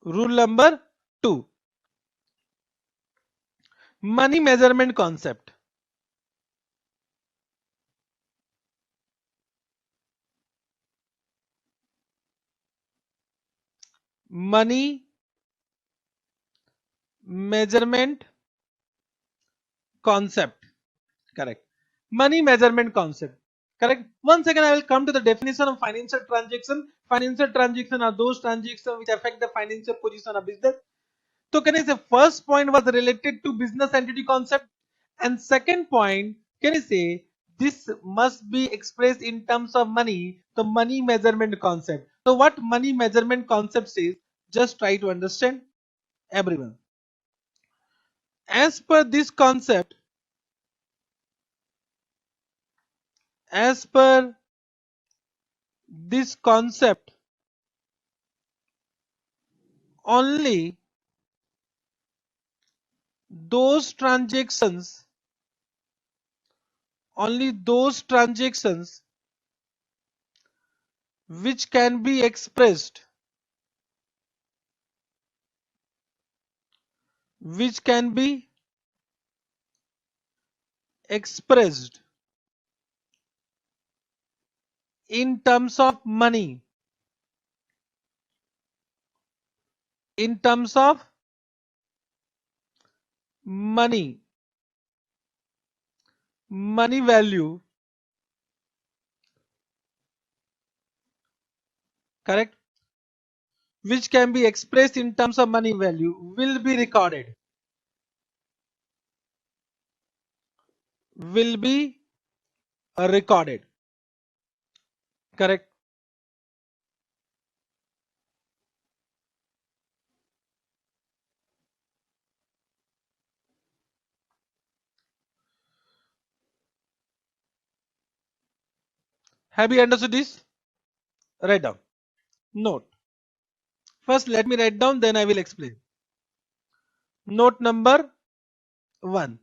Rule number 2. Money measurement concept. Money measurement concept. Correct. Money measurement concept. Correct. Once again, I will come to the definition of financial transaction. Financial transaction are those transactions which affect the financial position of business. So can I say first point was related to business entity concept, and second point, can I say this must be expressed in terms of money, the money measurement concept. So what money measurement concept says, just try to understand everyone. As per this concept, as per this concept, only those transactions, only those transactions which can be expressed, which can be expressed in terms of money, in terms of money, money value, correct, which can be expressed in terms of money value will be recorded, will be recorded, correct. Have you understood this? Write down. Note. First let me write down, then I will explain. Note number 1.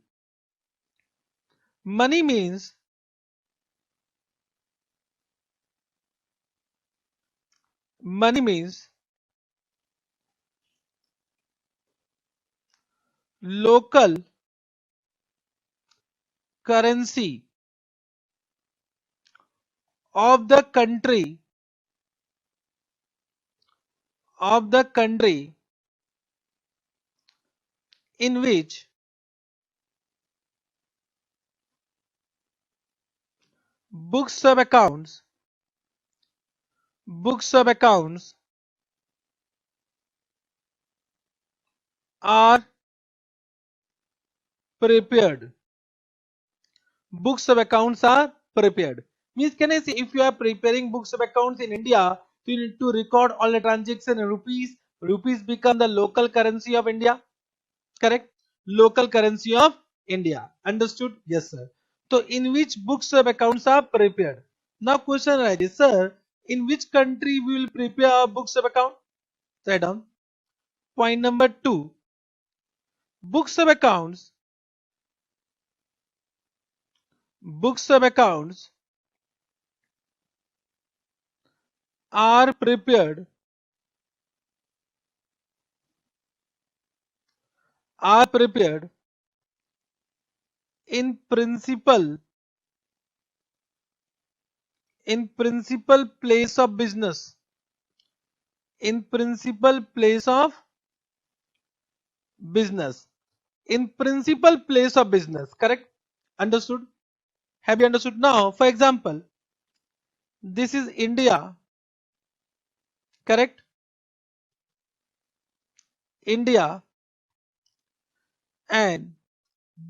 Money means, money means local currency of the country, of the country in which books of accounts, books of accounts are prepared. Books of accounts are prepared. Means can I say if you are preparing books of accounts in India, you need to record all the transactions in rupees. Rupees become the local currency of India. Correct? Local currency of India. Understood? Yes, sir. So in which books of accounts are prepared? Now question arises, sir, in which country we will prepare our books of account? Write down. Point number 2. Books of accounts, books of accounts are prepared, are prepared in principal, in principal place of business, in principal place of business, in principal place of business, correct? Understood? Have you understood? Now for example, this is India, correct? India, and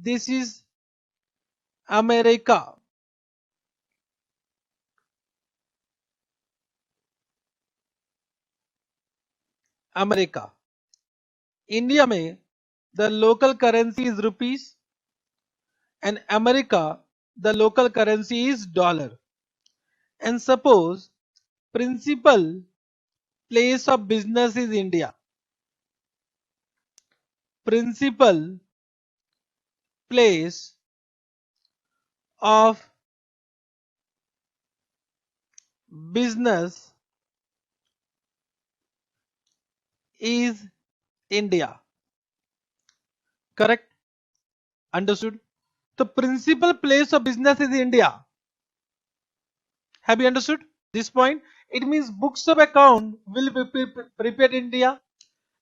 this is America. America. India में the local currency is rupees, and America the local currency is dollar. And suppose principal place of business is India. Principal place of business is India. Correct? Understood? The principal place of business is India. Have you understood this point? It means books of account will be prepared in India,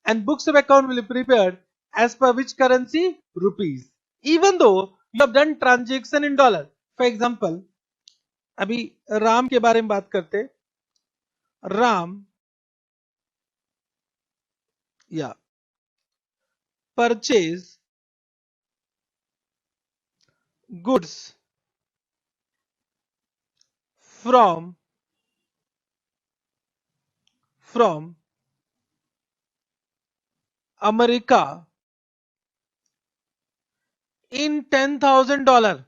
and books of account will be prepared as per which currency? Rupees. Even though you have done transaction in dollar. For example, अभी राम के बारे में बात करते हैं. राम या purchase goods from America in $10,000.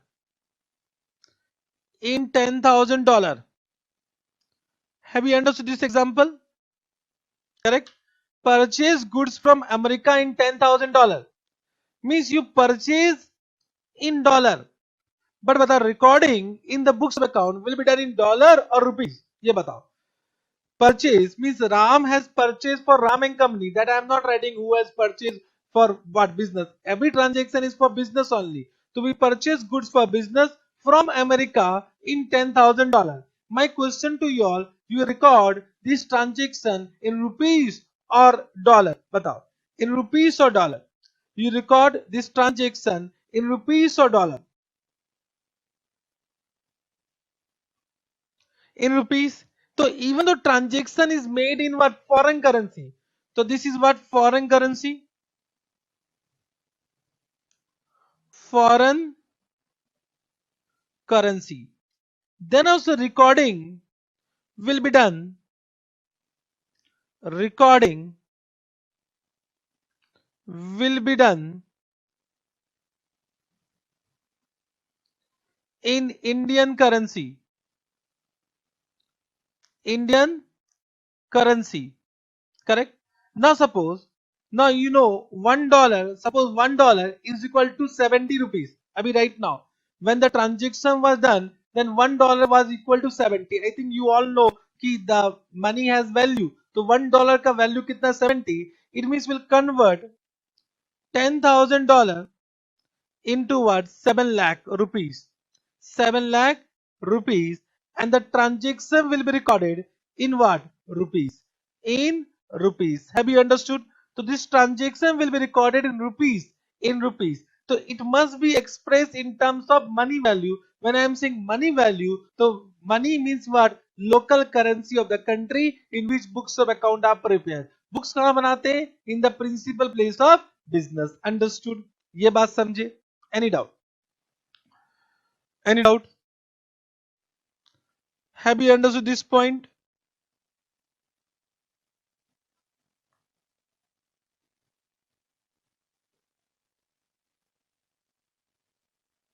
In $10,000. Have you understood this example? Correct? Purchase goods from America in $10,000 means you purchase in dollar. But bata recording in the books of account will be done in dollar or rupees? ये बताओ. Purchase means Ram has purchased for Ram and Company. That I am not writing who has purchased for what business. Every transaction is for business only. So we purchase goods for business from America in $10,000. My question to you all, you record this transaction in rupees or dollar? बताओ. In rupees or dollar? You record this transaction in rupees or dollar? In rupees. So even though transaction is made in what? Foreign currency. So this is what? Foreign currency. Foreign currency. Then also recording will be done. Recording will be done in Indian currency. Indian currency. Correct? Now suppose, now you know $1, suppose $1 is equal to 70 rupees. Abhi right now, when the transaction was done, then $1 was equal to 70. I think you all know कि the money has value. So $1 का value कितना? 70. It means we'll convert $10,000 into what? 7 lakh rupees. 7 lakh rupees, and the transaction will be recorded in what? Rupees. In rupees. Have you understood? So this transaction will be recorded in rupees. In rupees. So it must be expressed in terms of money value. When I am saying money value, so money means what? Local currency of the country in which books of account are prepared. Books कहाँ बनाते हैं? In the principal place of business. Understood? ये बात समझे? Any doubt? Any doubt? Have you understood this point?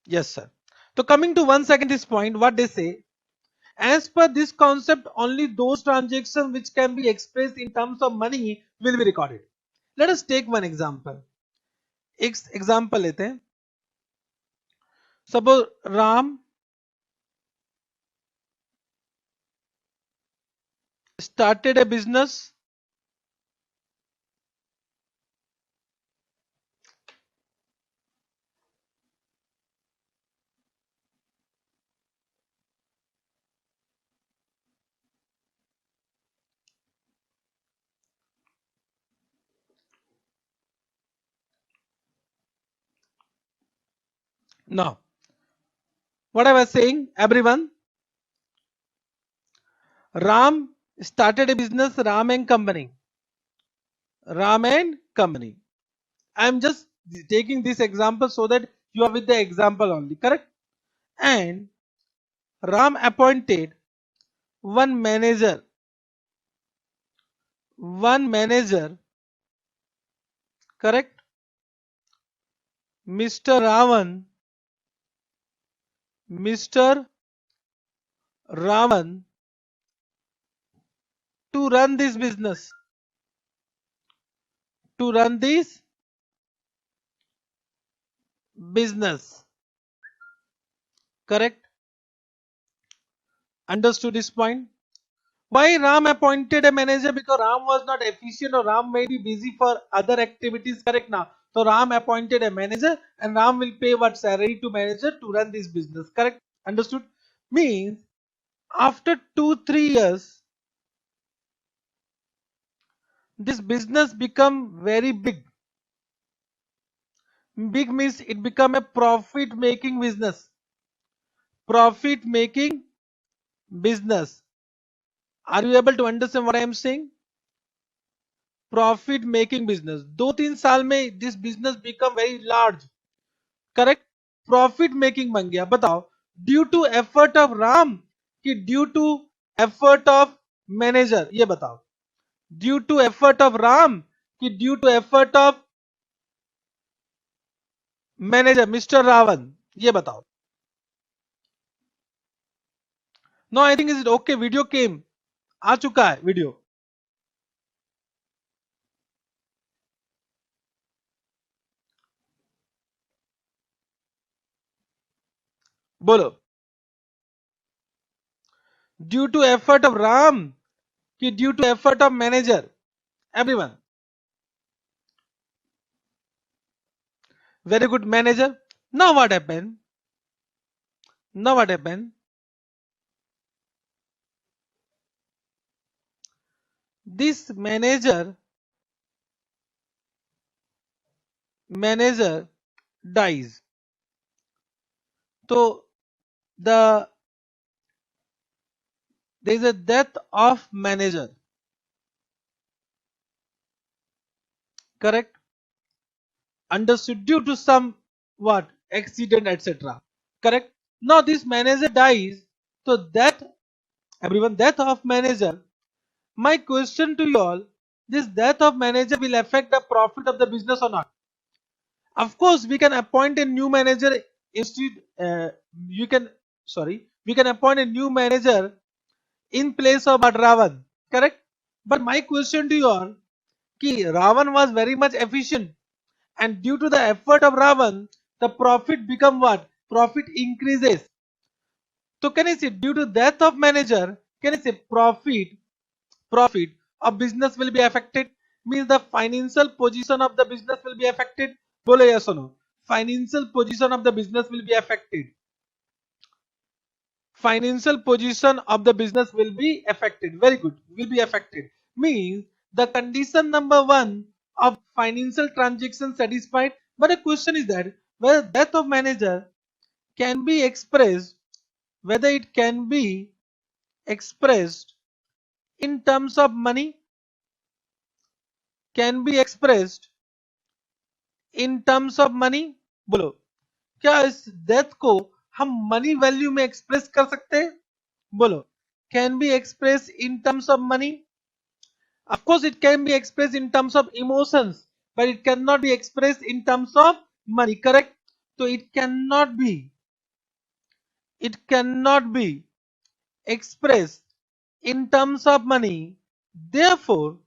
Yes, sir. So coming to once again this point, what they say, as per this concept, only those transactions which can be expressed in terms of money will be recorded. Let us take one example. एक example लेते हैं. Suppose Ram started a business. Now, what I was saying, everyone, Ram started a business, Ram and Company. Ram and Company. I am just taking this example so that you are with the example only, correct? And Ram appointed one manager, correct? Mr. Ravan, Mr. Ravan to run this business, to run this business, correct? Understood this point? Why Ram appointed a manager? Because Ram was not efficient or Ram may be busy for other activities, correct now. So Ram appointed a manager and Ram will pay what salary to manager to run this business, correct? Understood? Means after 2-3 years, this business become very big. Big means it become a profit making business. Profit making business. Are you able to understand what I am saying? Profit making business. 2-3 साल में this business become very large. Correct. Profit making बन गया. बताओ due to effort of Ram कि due to effort of manager? ये बताओ due to effort of Ram कि due to effort of manager mister Ravan? ये बताओ. No I think is okay. Video came आ चुका है वीडियो. बोलो due to effort of Ram कि due to effort of manager? Everyone very good. Manager. Now what happened? Now what happened? This manager dies. So there is a death of manager, correct? Understood? Due to some what accident etc, correct? Now this manager dies, so that everyone death of manager. My question to you all, this death of manager will affect the profit of the business or not? Of course we can appoint a new manager instead. You can we can appoint a new manager in place of Ravan, correct? But my question to you all, ki Ravan was very much efficient and due to the effort of Ravan, the profit become what? Profit increases. So can I say due to death of manager, can I say profit of business will be affected? Means the financial position of the business will be affected. Bolo yes or no? Financial position of the business will be affected. Financial position of the business will be affected. Very good. Will be affected. Means the condition number 1 of financial transaction satisfied. But the question is that whether death of manager can be expressed, whether it can be expressed in terms of money, can be expressed in terms of money. बोलो क्या इस death को हम money value में express कर सकते हैं? बोलो can be express in terms of money? Of course it can be expressed in terms of emotions, but it cannot be expressed in terms of money, correct? So it cannot be expressed in terms of money. Therefore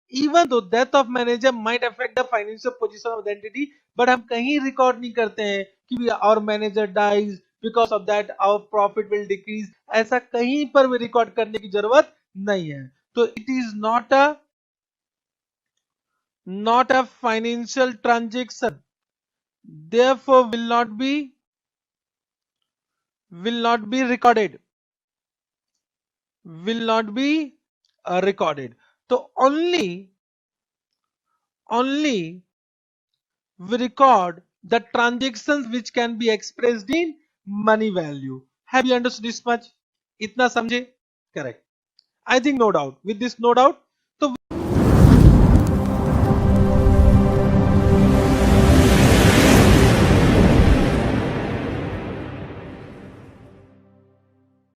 even though death of manager might affect the financial position of the entity, but हम कहीं record नहीं करते हैं कि our manager dies because of that our profit will decrease. ऐसा कहीं पर भी रिकॉर्ड करने की जरूरत नहीं है. तो it is not a financial transaction, therefore will not be recorded. Will not be recorded. So only we record the transactions which can be expressed in money value. Have you understood this much? Itna samjhe? Correct. I think no doubt. With this no doubt,